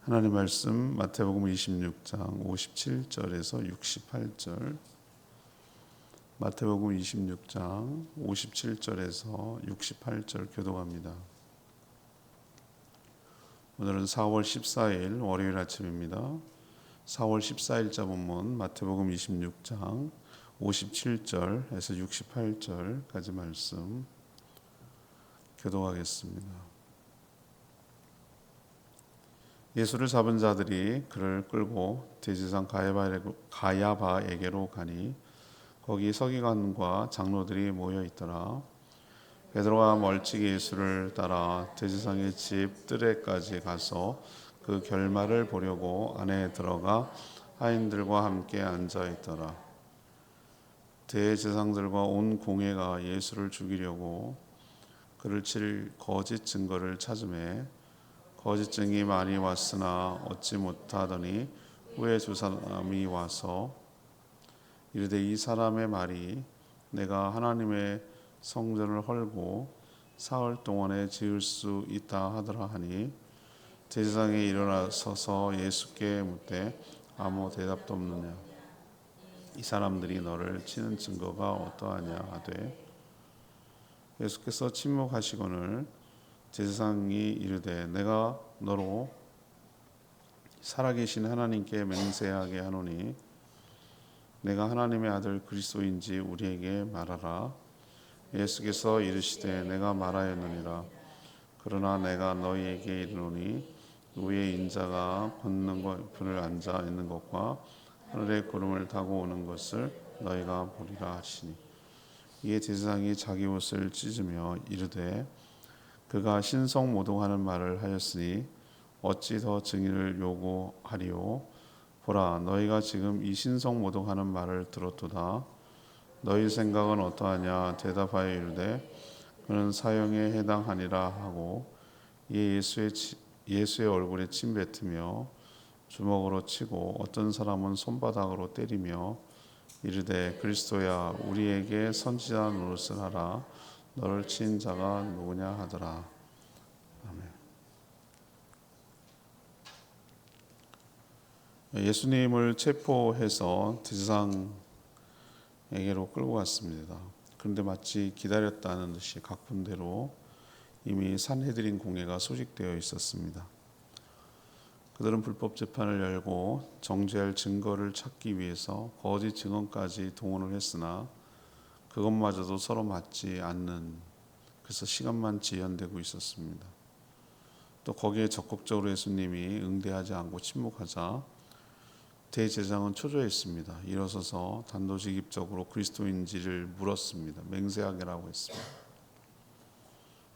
하나님 말씀 마태복음 26장 57절에서 68절. 마태복음 26장 57절에서 68절 교독합니다. 오늘은 4월 14일 월요일 아침입니다. 4월 14일자 본문 마태복음 26장 57절에서 68절까지 말씀 교독하겠습니다. 예수를 잡은 자들이 그를 끌고 대제사장 가야바에게로 가니 거기 서기관과 장로들이 모여 있더라. 베드로가 멀찍이 예수를 따라 대제사장의 집 뜰에까지 가서 그 결말을 보려고 안에 들어가 하인들과 함께 앉아 있더라. 대제사장들과 온 공회가 예수를 죽이려고 그를 칠 거짓 증거를 찾으매 거짓 증이 많이 왔으나 얻지 못하더니 후에 두 사람이 와서 이르되 이 사람의 말이 내가 하나님의 성전을 헐고 사흘 동안에 지을 수 있다 하더라 하니 대제사장이 일어나서서 예수께 묻되 아무 대답도 없느냐. 이 사람들이 너를 치는 증거가 어떠하냐 하되 예수께서 침묵하시거늘 제사장이 이르되 내가 너로 살아계신 하나님께 맹세하게 하노니 내가 하나님의 아들 그리스도인지 우리에게 말하라. 예수께서 이르시되 내가 말하였느니라. 그러나 내가 너희에게 이르노니 위의 인자가 걷는 것을 앉아 있는 것과 하늘의 구름을 타고 오는 것을 너희가 보리라 하시니 이에 제사장이 자기 옷을 찢으며 이르되 그가 신성모독하는 말을 하였으니 어찌 더 증인을 요구하리요. 보라 너희가 지금 이 신성모독하는 말을 들었도다. 너희 생각은 어떠하냐. 대답하여 이르되 그는 사형에 해당하니라 하고 이에 예수의 얼굴에 침 뱉으며 주먹으로 치고 어떤 사람은 손바닥으로 때리며 이르되 그리스도야 우리에게 선지자 노릇을 하라. 너를 친 자가 누구냐 하더라. 아멘. 예수님을 체포해서 대제사장에게로 끌고 갔습니다. 그런데 마치 기다렸다는 듯이 각본대로 이미 산헤드린 공회가 소집되어 있었습니다. 그들은 불법 재판을 열고 정죄할 증거를 찾기 위해서 거짓 증언까지 동원을 했으나 그것마저도 서로 맞지 않는, 그래서 시간만 지연되고 있었습니다. 또 거기에 적극적으로 예수님이 응대하지 않고 침묵하자 대제사장은 초조했습니다. 일어서서 단도직입적으로 그리스도인지를 물었습니다. 맹세하게라고 했습니다.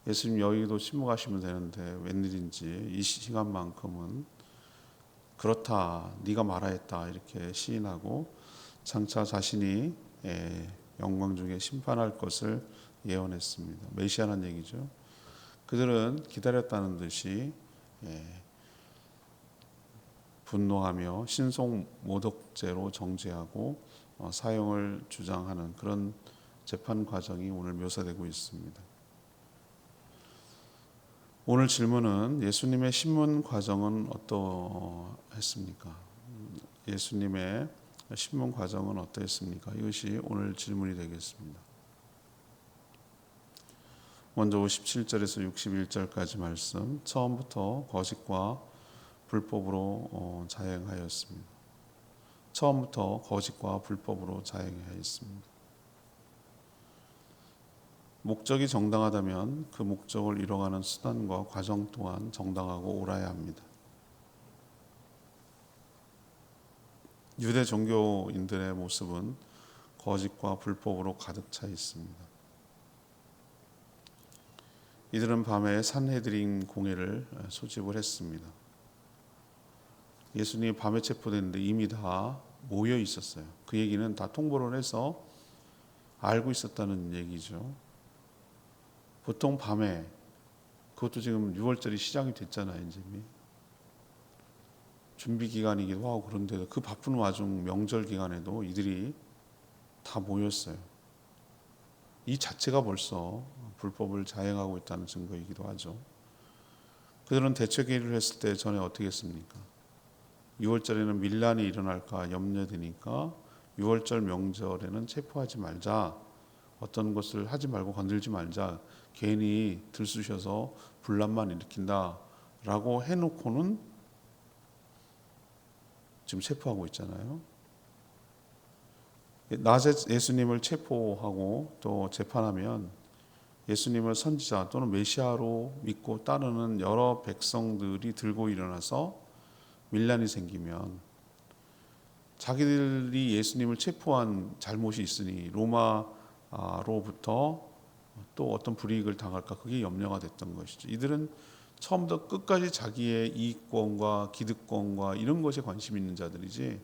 예수님 여기도 침묵하시면 되는데 웬일인지 이 시간만큼은 그렇다 네가 말하였다 이렇게 시인하고 장차 자신이 영광 중에 심판할 것을 예언했습니다. 메시아라는 얘기죠. 그들은 기다렸다는 듯이 분노하며 신성모독죄로 정죄하고 사형을 주장하는 그런 재판 과정이 오늘 묘사되고 있습니다. 오늘 질문은 예수님의 신문 과정은 어떠했습니까? 예수님의 신문 과정은 어떠했습니까? 이것이 오늘 질문이 되겠습니다. 먼저 57절에서 61절까지 말씀, 처음부터 거짓과 불법으로 자행하였습니다. 처음부터 거짓과 불법으로 자행하였습니다. 목적이 정당하다면 그 목적을 이뤄가는 수단과 과정 또한 정당하고 옳아야 합니다. 유대 종교인들의 모습은 거짓과 불법으로 가득 차 있습니다. 이들은 밤에 산헤드린 공회를 소집을 했습니다. 예수님이 밤에 체포됐는데 이미 다 모여 있었어요. 그 얘기는 다 통보를 해서 알고 있었다는 얘기죠. 보통 밤에, 그것도 지금 6월절이 시작이 됐잖아요. 이제 준비 기간이기도 하고 그런데도 그 바쁜 와중 명절 기간에도 이들이 다 모였어요. 이 자체가 벌써 불법을 자행하고 있다는 증거이기도 하죠. 그들은 대책회의를 했을 때 전에 어떻게 했습니까? 6월절에는 밀란이 일어날까 염려되니까 6월절 명절에는 체포하지 말자. 어떤 것을 하지 말고 건들지 말자. 괜히 들쑤셔서 분란만 일으킨다라고 해놓고는 지금 체포하고 있잖아요. 낮에 예수님을 체포하고 또 재판하면 예수님을 선지자 또는 메시아로 믿고 따르는 여러 백성들이 들고 일어나서 밀란이 생기면 자기들이 예수님을 체포한 잘못이 있으니 로마로부터 또 어떤 불이익을 당할까 그게 염려가 됐던 것이죠. 이들은 처음부터 끝까지 자기의 이익권과 기득권과 이런 것에 관심 있는 자들이지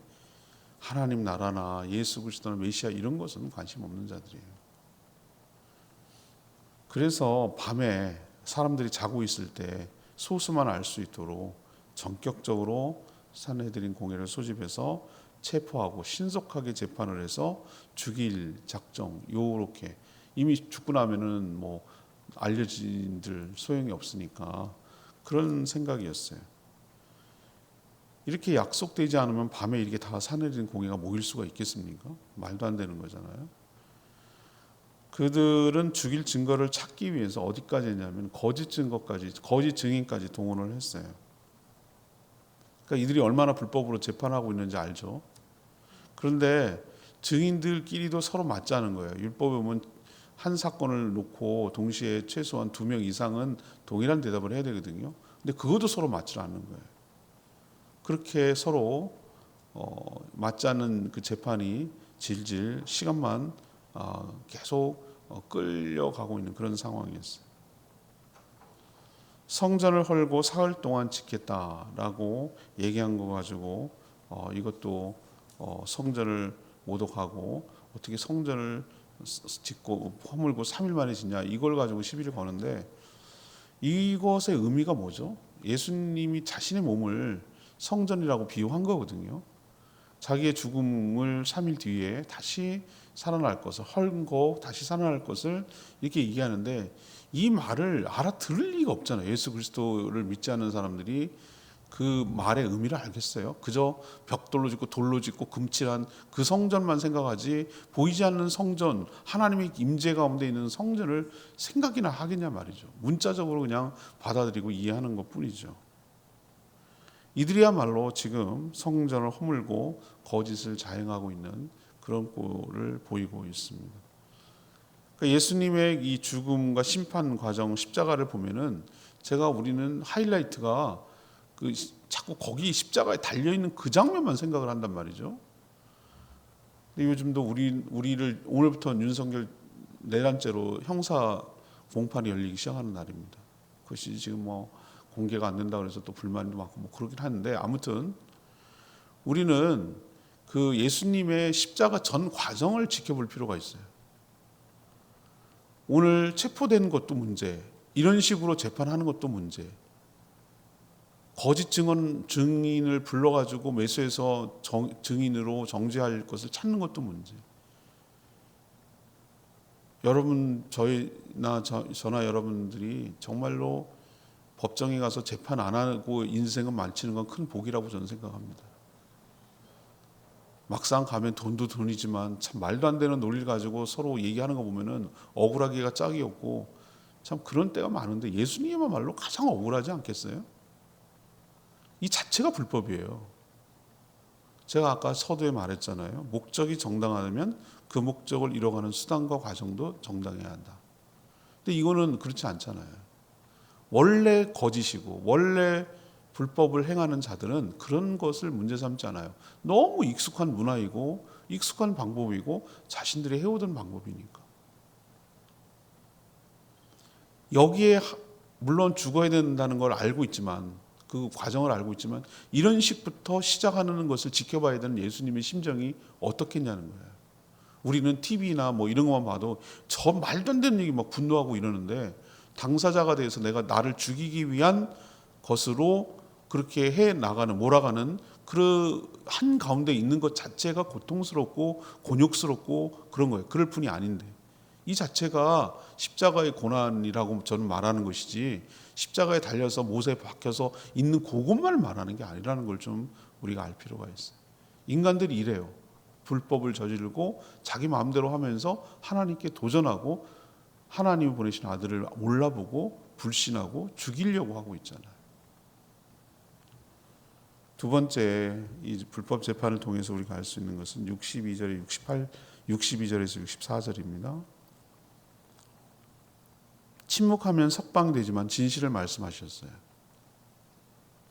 하나님 나라나 예수 그리스도나 메시아 이런 것은 관심 없는 자들이에요. 그래서 밤에 사람들이 자고 있을 때 소수만 알 수 있도록 전격적으로 산헤드린 공회를 소집해서 체포하고 신속하게 재판을 해서 죽일 작정 요렇게 이미 죽고 나면은 뭐 알려진들 소용이 없으니까 그런 생각이었어요. 이렇게 약속되지 않으면 밤에 이렇게 다 산헤드린 공회가 모일 수가 있겠습니까? 말도 안 되는 거잖아요. 그들은 죽일 증거를 찾기 위해서 어디까지 했냐면 거짓 증거까지, 거짓 증인까지 동원을 했어요. 그러니까 이들이 얼마나 불법으로 재판하고 있는지 알죠. 그런데 증인들끼리도 서로 맞자는 거예요. 율법에 보면 한 사건을 놓고 동시에 최소한 2명 이상은 동일한 대답을 해야 되거든요. 근데 그것도 서로 맞지 않는 거예요. 그렇게 서로 맞지 않는 그 재판이 질질 시간만 계속 끌려가고 있는 그런 상황이었어요. 성전을 헐고 사흘 동안 지켰다라고 얘기한 거 가지고 이것도 성전을 모독하고 어떻게 성전을 짓고 허물고 3일 만에 짓냐 이걸 가지고 시비를 거는데 이것의 의미가 뭐죠? 예수님이 자신의 몸을 성전이라고 비유한 거거든요. 자기의 죽음을 3일 뒤에 다시 살아날 것을 헐고 다시 살아날 것을 이렇게 얘기하는데 이 말을 알아들을 리가 없잖아요. 예수 그리스도를 믿지 않는 사람들이 그 말의 의미를 알겠어요? 그저 벽돌로 짓고 돌로 짓고 금칠한 그 성전만 생각하지 보이지 않는 성전, 하나님의 임재 가운데 있는 성전을 생각이나 하겠냐 말이죠. 문자적으로 그냥 받아들이고 이해하는 것뿐이죠. 이들이야말로 지금 성전을 허물고 거짓을 자행하고 있는 그런 꼴을 보이고 있습니다. 그러니까 예수님의 이 죽음과 심판 과정 십자가를 보면은 우리는 하이라이트가 자꾸 거기 십자가에 달려 있는 그 장면만 생각을 한단 말이죠. 근데 요즘도 우리를 오늘부터 윤석열 내란죄로 형사 공판이 열리기 시작하는 날입니다. 그것이 지금 뭐 공개가 안 된다 그래서 또 불만도 많고 뭐 그러긴 하는데 아무튼 우리는 그 예수님의 십자가 전 과정을 지켜볼 필요가 있어요. 오늘 체포된 것도 문제, 이런 식으로 재판하는 것도 문제, 거짓 증인을 불러가지고 매수해서 증인으로 정죄할 것을 찾는 것도 문제. 여러분 저나 여러분들이 정말로 법정에 가서 재판 안 하고 인생은 마치는 건 큰 복이라고 저는 생각합니다. 막상 가면 돈도 돈이지만 참 말도 안 되는 논리를 가지고 서로 얘기하는 거 보면은 억울하기가 짝이 없고 참 그런 때가 많은데 예수님이야말로 가장 억울하지 않겠어요? 이 자체가 불법이에요. 제가 아까 서두에 말했잖아요. 목적이 정당하면 그 목적을 이뤄가는 수단과 과정도 정당해야 한다. 근데 이거는 그렇지 않잖아요. 원래 거짓이고 원래 불법을 행하는 자들은 그런 것을 문제 삼지 않아요. 너무 익숙한 문화이고 익숙한 방법이고 자신들이 해오던 방법이니까. 여기에 물론 죽어야 된다는 걸 알고 있지만 그 과정을 알고 있지만 이런 식부터 시작하는 것을 지켜봐야 되는 예수님의 심정이 어떻겠냐는 거예요. 우리는 TV나 뭐 이런 것만 봐도 저 말도 안 되는 얘기 막 분노하고 이러는데 당사자가 돼서 내가 나를 죽이기 위한 것으로 그렇게 해 나가는 몰아가는 그 한 가운데 있는 것 자체가 고통스럽고 곤욕스럽고 그런 거예요. 그럴 뿐이 아닌데 이 자체가 십자가의 고난이라고 저는 말하는 것이지 십자가에 달려서 못에 박혀서 있는 그것만 말하는 게 아니라는 걸 좀 우리가 알 필요가 있어요. 인간들이 이래요. 불법을 저지르고 자기 마음대로 하면서 하나님께 도전하고 하나님이 보내신 아들을 몰라보고 불신하고 죽이려고 하고 있잖아요. 두 번째, 이 불법 재판을 통해서 우리가 알 수 있는 것은 62절에 62절에서 64절입니다. 침묵하면 석방이 되지만 진실을 말씀하셨어요.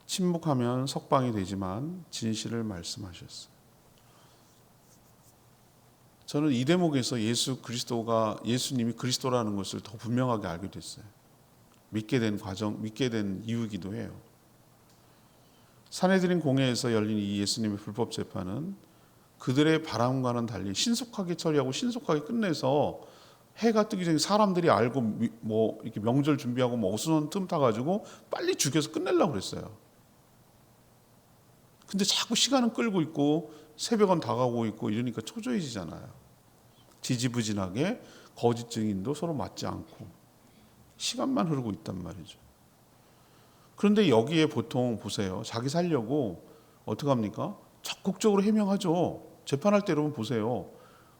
침묵하면 석방이 되지만 진실을 말씀하셨어요. 저는 이 대목에서 예수님이 그리스도라는 것을 더 분명하게 알게 됐어요. 믿게 된 이유이기도 해요. 산헤드린 공회에서 열린 이 예수님의 불법 재판은 그들의 바람과는 달리 신속하게 처리하고 신속하게 끝내서 해가 뜨기 전에 사람들이 알고 뭐 이렇게 명절 준비하고 뭐 어수선 틈 타가지고 빨리 죽여서 끝내려고 그랬어요. 근데 자꾸 시간은 끌고 있고 새벽은 다가오고 있고 이러니까 초조해지잖아요. 지지부진하게 거짓 증인도 서로 맞지 않고 시간만 흐르고 있단 말이죠. 그런데 여기에 보통 보세요. 자기 살려고 어떻게 합니까? 적극적으로 해명하죠. 재판할 때 여러분 보세요.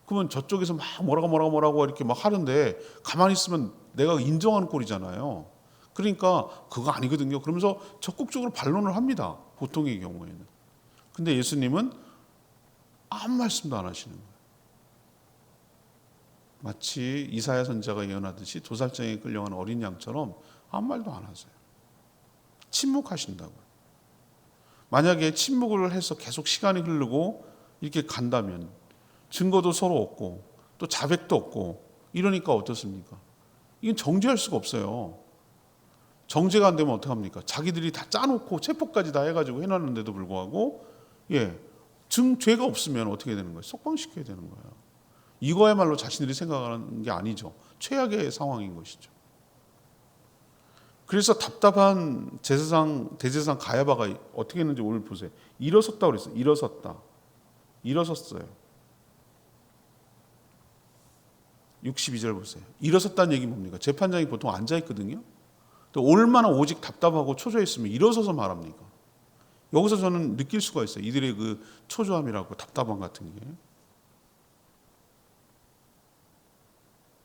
그러면 저쪽에서 막 뭐라고 이렇게 막 하는데 가만히 있으면 내가 인정하는 꼴이잖아요. 그러니까 그거 아니거든요. 그러면서 적극적으로 반론을 합니다. 보통의 경우에는. 근데 예수님은 아무 말씀도 안 하시는 거예요. 마치 이사야 선지자가 예언하듯이 도살장에 끌려간 어린 양처럼 아무 말도 안 하세요. 침묵하신다고요. 만약에 침묵을 해서 계속 시간이 흐르고 이렇게 간다면 증거도 서로 없고 또 자백도 없고 이러니까 어떻습니까? 이건 정죄할 수가 없어요. 정죄가 안 되면 어떡합니까? 자기들이 다 짜놓고 체포까지 다 해가지고 해놨는데도 불구하고 죄가 없으면 어떻게 되는 거예요? 석방시켜야 되는 거예요. 이거야말로 자신들이 생각하는 게 아니죠. 최악의 상황인 것이죠. 그래서 답답한 대제사장 가야바가 어떻게 했는지 오늘 보세요. 일어섰다고 그랬어요. 일어섰어요. 62절 보세요. 일어섰다는 얘기는 뭡니까? 재판장이 보통 앉아있거든요. 얼마나 오직 답답하고 초조했으면 일어서서 말합니까? 여기서 저는 느낄 수가 있어요. 이들의 그 초조함이라고 답답함 같은 게.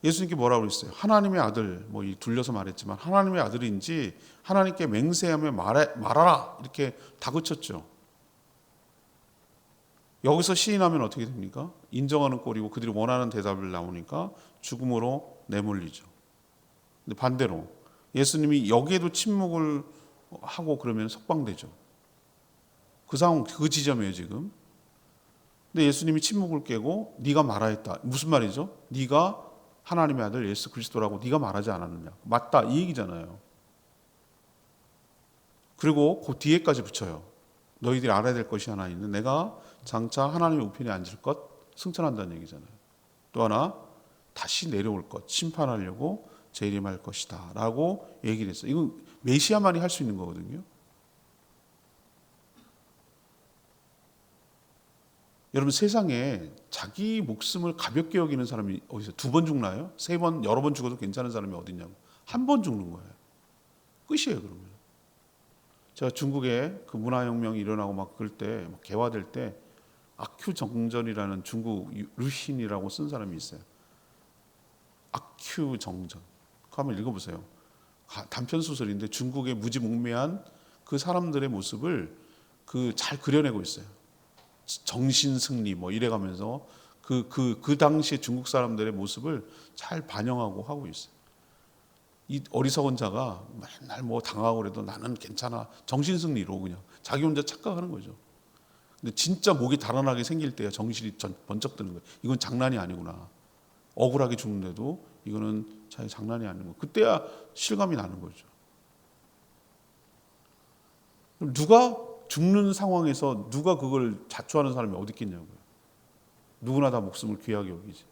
예수님께 뭐라고 그랬어요? 하나님의 아들, 둘려서 말했지만 하나님의 아들인지 하나님께 맹세하며 말하라 이렇게 다그쳤죠. 여기서 시인하면 어떻게 됩니까? 인정하는 꼴이고 그들이 원하는 대답을 나오니까 죽음으로 내몰리죠. 근데 반대로 예수님이 여기에도 침묵을 하고 그러면 석방되죠. 그 상황, 그 지점이에요 지금. 근데 예수님이 침묵을 깨고 네가 말하였다. 무슨 말이죠? 네가 하나님의 아들 예수 그리스도라고 네가 말하지 않았느냐. 맞다 이 얘기잖아요. 그리고 그 뒤에까지 붙여요. 너희들이 알아야 될 것이 하나 있는 내가 장차 하나님의 우편에 앉을 것 승천한다는 얘기잖아요. 또 하나 다시 내려올 것 심판하려고 재림할 것이다 라고 얘기를 했어요. 이건 메시아만이 할 수 있는 거거든요. 여러분 세상에 자기 목숨을 가볍게 여기는 사람이 어디서 2번 죽나요? 3번 여러 번 죽어도 괜찮은 사람이 어딨냐고. 1번 죽는 거예요. 끝이에요 그러면. 제가 중국에 그 문화혁명이 일어나고 막 그럴 때 개화될 때 악큐 정전이라는 중국 루신이라고 쓴 사람이 있어요. 악큐 정전. 그거 한번 읽어보세요. 단편 소설인데 중국의 무지몽매한 그 사람들의 모습을 잘 그려내고 있어요. 정신 승리 이래가면서 그 당시에 중국 사람들의 모습을 잘 반영하고 하고 있어요. 이 어리석은 자가 맨날 당하고 그래도 나는 괜찮아. 정신 승리로 그냥 자기 혼자 착각하는 거죠. 근데 진짜 목이 달아나게 생길 때야 정신이 번쩍 드는 거예요. 이건 장난이 아니구나. 억울하게 죽는데도 이거는 장난이 아니고 그때야 실감이 나는 거죠. 누가 죽는 상황에서 누가 그걸 자초하는 사람이 어디 있겠냐고요. 누구나 다 목숨을 귀하게 여기지.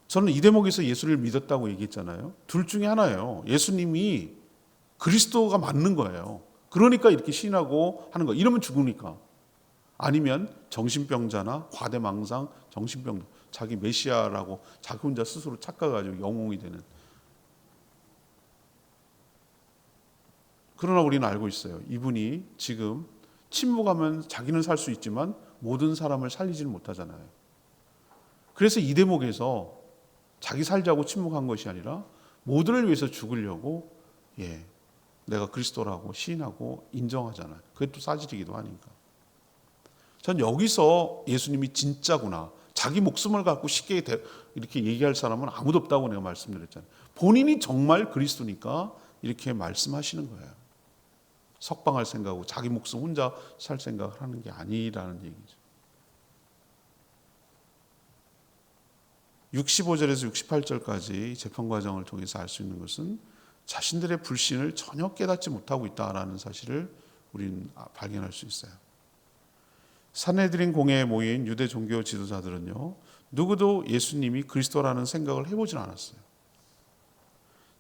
저는 이 대목에서 예수를 믿었다고 얘기했잖아요. 둘 중에 하나예요. 예수님이 그리스도가 맞는 거예요. 그러니까 이렇게 시인하고 하는 거예요. 이러면 죽으니까. 아니면 정신병자나 과대망상, 정신병자, 자기 메시아라고 자기 혼자 스스로 착각하고 영웅이 되는. 그러나 우리는 알고 있어요. 이분이 지금 침묵하면 자기는 살 수 있지만 모든 사람을 살리지는 못하잖아요. 그래서 이 대목에서 자기 살자고 침묵한 것이 아니라 모두를 위해서 죽으려고 내가 그리스도라고 시인하고 인정하잖아요. 그게 또 사실이기도 하니까. 전 여기서 예수님이 진짜구나. 자기 목숨을 갖고 쉽게 이렇게 얘기할 사람은 아무도 없다고 내가 말씀드렸잖아요. 본인이 정말 그리스도니까 이렇게 말씀하시는 거예요. 석방할 생각하고 자기 목숨 혼자 살 생각을 하는 게 아니라는 얘기죠. 65절에서 68절까지 재판 과정을 통해서 알 수 있는 것은 자신들의 불신을 전혀 깨닫지 못하고 있다라는 사실을 우리는 발견할 수 있어요. 산헤드린 공회에 모인 유대 종교 지도자들은요, 누구도 예수님이 그리스도라는 생각을 해보진 않았어요.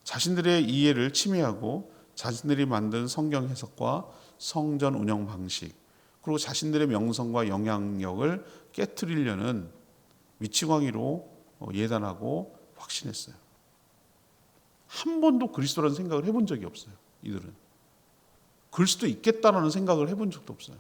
자신들의 이해를 침해하고 자신들이 만든 성경 해석과 성전 운영 방식, 그리고 자신들의 명성과 영향력을 깨트리려는 위치광이로 예단하고 확신했어요. 한 번도 그리스도라는 생각을 해본 적이 없어요. 이들은 그럴 수도 있겠다라는 생각을 해본 적도 없어요.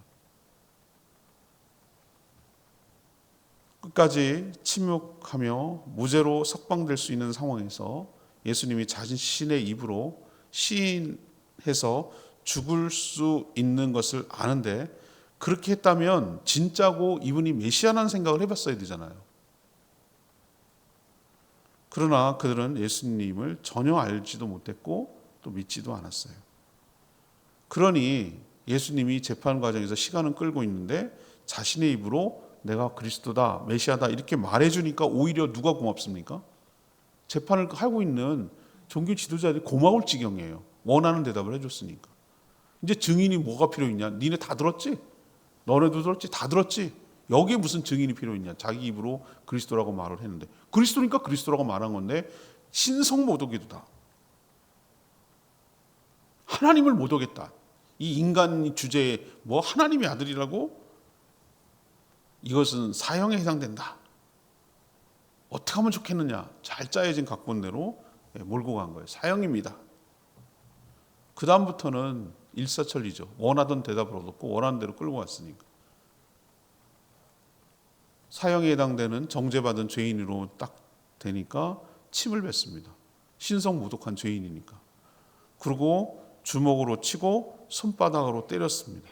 끝까지 침묵하며 무죄로 석방될 수 있는 상황에서 예수님이 자신의 입으로 시인해서 죽을 수 있는 것을 아는데, 그렇게 했다면 진짜고 이분이 메시아라는 생각을 해봤어야 되잖아요. 그러나 그들은 예수님을 전혀 알지도 못했고 또 믿지도 않았어요. 그러니 예수님이 재판 과정에서 시간은 끌고 있는데 자신의 입으로 내가 그리스도다, 메시아다 이렇게 말해주니까 오히려 누가 고맙습니까? 재판을 하고 있는 종교 지도자들이 고마울 지경이에요. 원하는 대답을 해줬으니까. 이제 증인이 뭐가 필요 있냐? 니네 다 들었지? 너네도 들었지? 다 들었지? 여기에 무슨 증인이 필요 있냐? 자기 입으로 그리스도라고 말을 했는데, 그리스도니까 그리스도라고 말한 건데 신성 모독이다. 하나님을 모독했다. 이 인간 주제에 뭐 하나님의 아들이라고? 이것은 사형에 해당된다. 어떻게 하면 좋겠느냐? 잘 짜여진 각본대로 몰고 간 거예요. 사형입니다. 그 다음부터는 일사천리죠. 원하던 대답을 얻었고 원하는 대로 끌고 왔으니까. 사형에 해당되는 정죄받은 죄인으로 딱 되니까 침을 뱉습니다. 신성모독한 죄인이니까. 그리고 주먹으로 치고 손바닥으로 때렸습니다.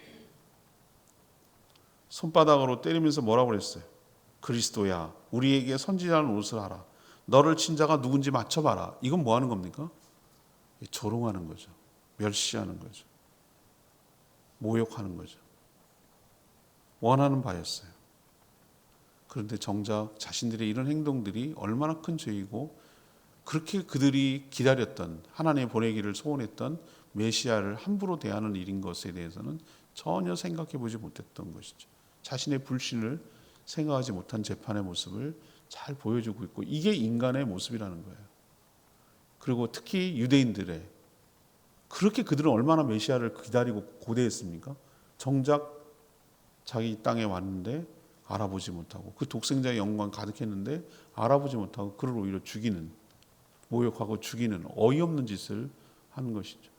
손바닥으로 때리면서 뭐라고 그랬어요? 그리스도야, 우리에게 선지자는 옷을 하라. 너를 친 자가 누군지 맞춰봐라. 이건 뭐 하는 겁니까? 조롱하는 거죠. 멸시하는 거죠. 모욕하는 거죠. 원하는 바였어요. 그런데 정작 자신들의 이런 행동들이 얼마나 큰 죄이고, 그렇게 그들이 기다렸던, 하나님의 보내기를 소원했던 메시아를 함부로 대하는 일인 것에 대해서는 전혀 생각해 보지 못했던 것이죠. 자신의 불신을 생각하지 못한 재판의 모습을 잘 보여주고 있고, 이게 인간의 모습이라는 거예요. 그리고 특히 유대인들의, 그렇게 그들은 얼마나 메시아를 기다리고 고대했습니까? 정작 자기 땅에 왔는데 알아보지 못하고, 그 독생자의 영광 가득했는데 알아보지 못하고 그를 오히려 죽이는, 모욕하고 죽이는 어이없는 짓을 하는 것이죠.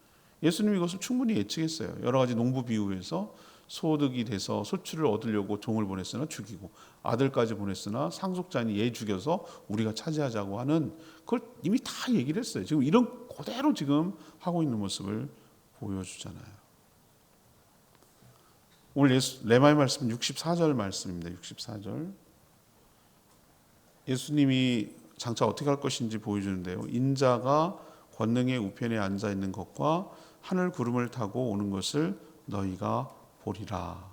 예수님이 이것을 충분히 예측했어요. 여러 가지 농부 비유에서 소득이 돼서 소출을 얻으려고 종을 보냈으나 죽이고, 아들까지 보냈으나 상속자니 얘 죽여서 우리가 차지하자고 하는, 그걸 이미 다 얘기를 했어요. 지금 이런 그대로 지금 하고 있는 모습을 보여주잖아요. 오늘 레마의 말씀 64절 말씀입니다. 64절. 예수님이 장차 어떻게 할 것인지 보여주는데요. 인자가 권능의 우편에 앉아 있는 것과 하늘 구름을 타고 오는 것을 너희가 보리라.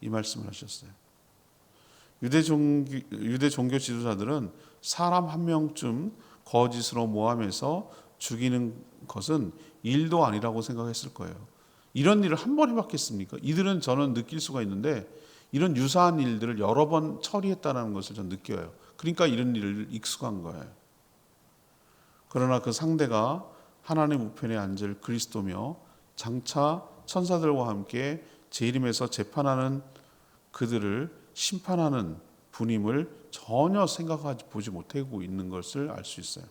이 말씀을 하셨어요. 유대 종교 지도자들은 사람 한 명쯤 거짓으로 모함해서 죽이는 것은 일도 아니라고 생각했을 거예요. 이런 일을 한 번 해봤겠습니까? 이들은, 저는 느낄 수가 있는데, 이런 유사한 일들을 여러 번 처리했다는 것을 저는 느껴요. 그러니까 이런 일을 익숙한 거예요. 그러나 그 상대가 하나님 우편에 앉을 그리스도며 장차 천사들과 함께 재림해서 재판하는, 그들을 심판하는 분임을 전혀 생각하지 보지 못하고 있는 것을 알 수 있어요.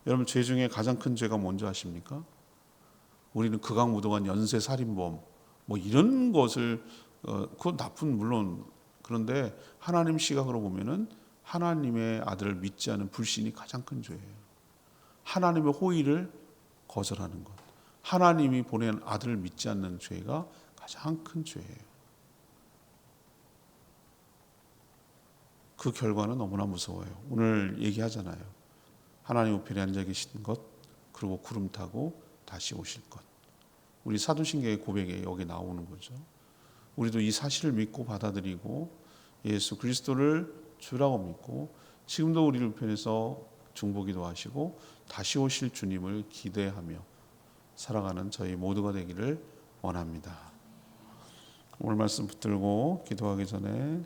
여러분, 죄 중에 가장 큰 죄가 뭔지 아십니까? 우리는 극악무도한 연쇄살인범 뭐 이런 것을 그건 나쁜 물론 그런데 하나님 시각으로 보면은 하나님의 아들을 믿지 않은 불신이 가장 큰 죄예요. 하나님의 호의를 거절하는 것, 하나님이 보낸 아들을 믿지 않는 죄가 가장 큰 죄예요. 그 결과는 너무나 무서워요. 오늘 얘기하잖아요. 하나님 우편에 앉아 계신 것, 그리고 구름 타고 다시 오실 것. 우리 사도신경의 고백에 여기 나오는 거죠. 우리도 이 사실을 믿고 받아들이고 예수 그리스도를 주라고 믿고 지금도 우리 우편에서 중보기도 하시고 다시 오실 주님을 기대하며 살아가는 저희 모두가 되기를 원합니다. 오늘 말씀 붙들고 기도하기 전에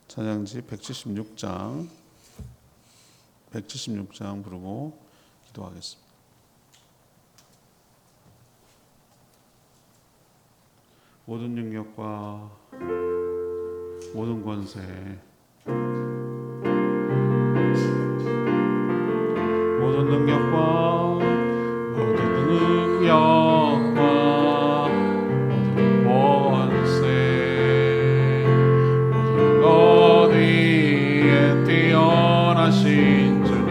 찬양지 176장 부르고 기도하겠습니다. 모든 능력과 모든 권세 모든 능력과 모든 권세 모든 것 위에 뛰어나신 주님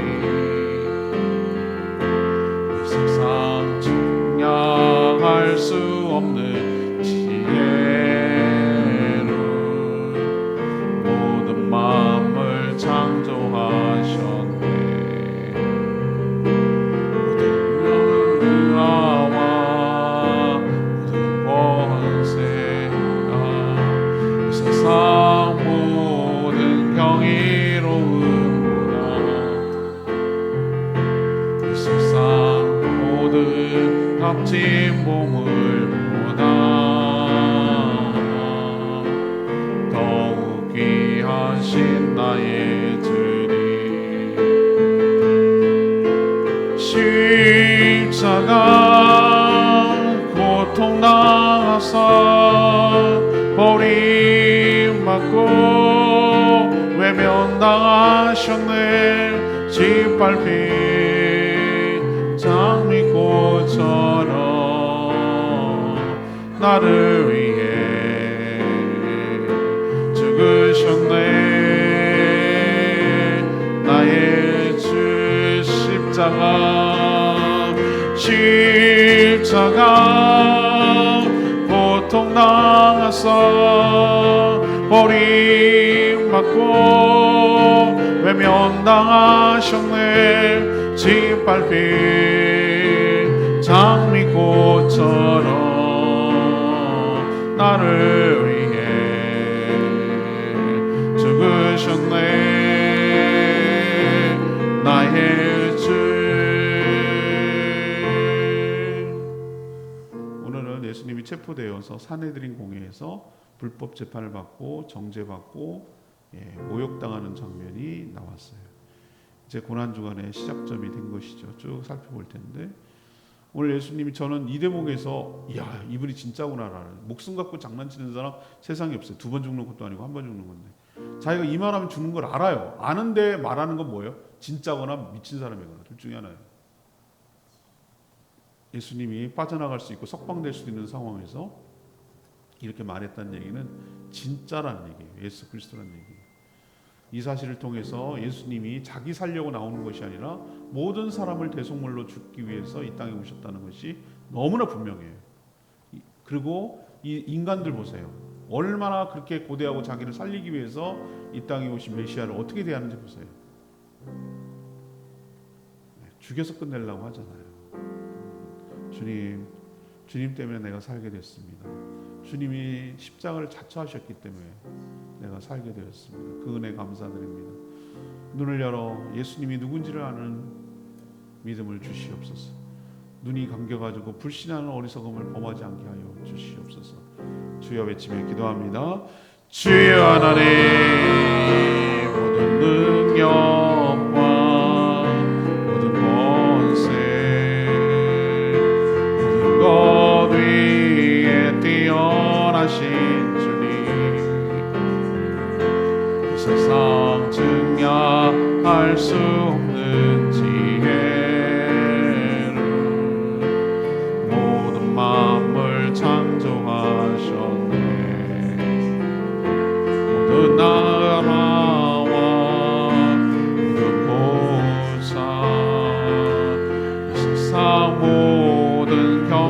이 세상 측량할 수 없는 값진 보물보다 더욱 귀하신 나의 주님 십자가 고통당하사 버림받고 외면당하셨네 짓밟힌 장미꽃처럼 나를 위해 죽으셨네 나의 주 십자가 고통당하사 버림받고 외면당하셨네 짓밟힌 장미꽃처럼 나를 위해 죽으셨네 나의 주. 오늘은 예수님이 체포되어서 산헤드린 공회에서 불법 재판을 받고 정죄받고 모욕당하는 장면이 나왔어요. 이제 고난주간의 시작점이 된 것이죠. 쭉 살펴볼 텐데 오늘 예수님이 저는 이 대목에서 이야 이분이 진짜구나라는 목숨 갖고 장난치는 사람 세상에 없어요. 2번 죽는 것도 아니고 1번 죽는 건데 자기가 이 말하면 죽는 걸 알아요. 아는데 말하는 건 뭐예요? 진짜거나 미친 사람이거나 둘 중에 하나예요. 예수님이 빠져나갈 수 있고 석방될 수 있는 상황에서 이렇게 말했다는 얘기는 진짜라는 얘기예요. 예수 그리스도라는 얘기예요. 이 사실을 통해서 예수님이 자기 살려고 나오는 것이 아니라 모든 사람을 대속물로 죽기 위해서 이 땅에 오셨다는 것이 너무나 분명해요. 그리고 이 인간들 보세요. 얼마나 그렇게 고대하고 자기를 살리기 위해서 이 땅에 오신 메시아를 어떻게 대하는지 보세요. 죽여서 끝내려고 하잖아요. 주님 때문에 내가 살게 됐습니다. 주님이 십자가를 자처하셨기 때문에 내가 살게 되었습니다. 그 은혜 감사드립니다. 눈을 열어 예수님이 누군지를 아는 믿음을 주시옵소서. 눈이 감겨가지고 불신하는 어리석음을 범하지 않게 하여 주시옵소서. 주여 외치며 기도합니다. 주여 하나님 모든 능력과 모든 권세 모든 것 위에 뛰어나신 주님 이 세상 증량할 수 없는 지혜를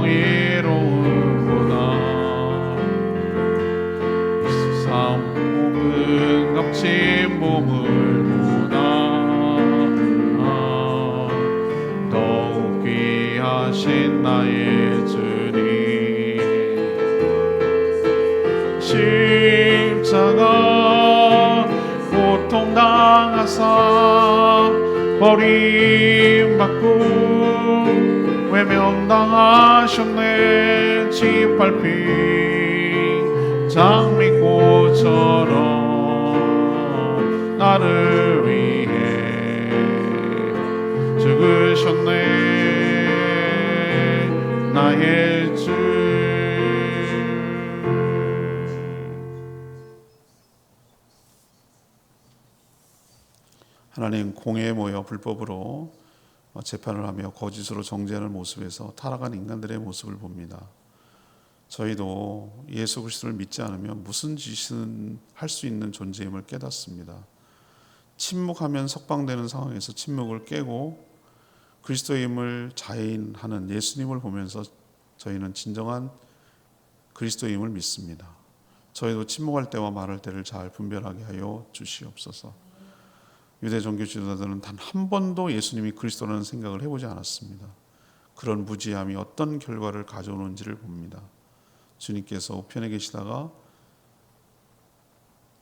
정의로움보다 세상 모든 값진 보물보다 더욱 귀하신 나의 주님 십자가 고통당하사 버림받고 외면당하셨네 짓밟힌 장미꽃처럼 나를 위해 죽으셨네 나의 주 하나님 공회에 모여 불법으로 재판을 하며 거짓으로 정죄하는 모습에서 타락한 인간들의 모습을 봅니다. 저희도 예수 그리스도를 믿지 않으면 무슨 짓은 할 수 있는 존재임을 깨닫습니다. 침묵하면 석방되는 상황에서 침묵을 깨고 그리스도의 힘을 자인하는 예수님을 보면서 저희는 진정한 그리스도의 힘을 믿습니다. 저희도 침묵할 때와 말할 때를 잘 분별하게 하여 주시옵소서. 유대 종교 지도자들은 단 한 번도 예수님이 그리스도라는 생각을 해보지 않았습니다. 그런 무지함이 어떤 결과를 가져오는지를 봅니다. 주님께서 우편에 계시다가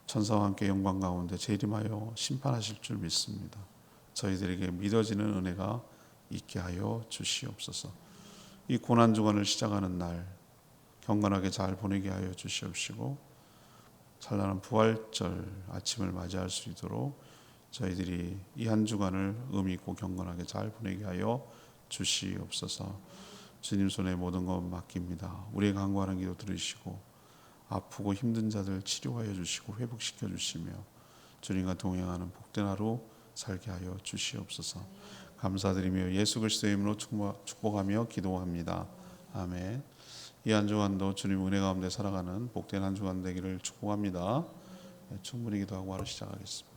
천사와 함께 영광 가운데 재림하여 심판하실 줄 믿습니다. 저희들에게 믿어지는 은혜가 있게 하여 주시옵소서. 이 고난주간을 시작하는 날 경건하게 잘 보내게 하여 주시옵시고 찬란한 부활절 아침을 맞이할 수 있도록 저희들이 이 한 주간을 의미 있고 경건하게 잘 보내게 하여 주시옵소서. 주님 손에 모든 것 맡깁니다. 우리의 간구하는 기도 들으시고 아프고 힘든 자들 치료하여 주시고 회복시켜 주시며 주님과 동행하는 복된 하루 살게 하여 주시옵소서. 감사드리며 예수 그리스도의 이름으로 축복하며 기도합니다. 아멘. 이 한 주간도 주님 은혜 가운데 살아가는 복된 한 주간 되기를 축복합니다. 충분히 기도하고 하루 시작하겠습니다.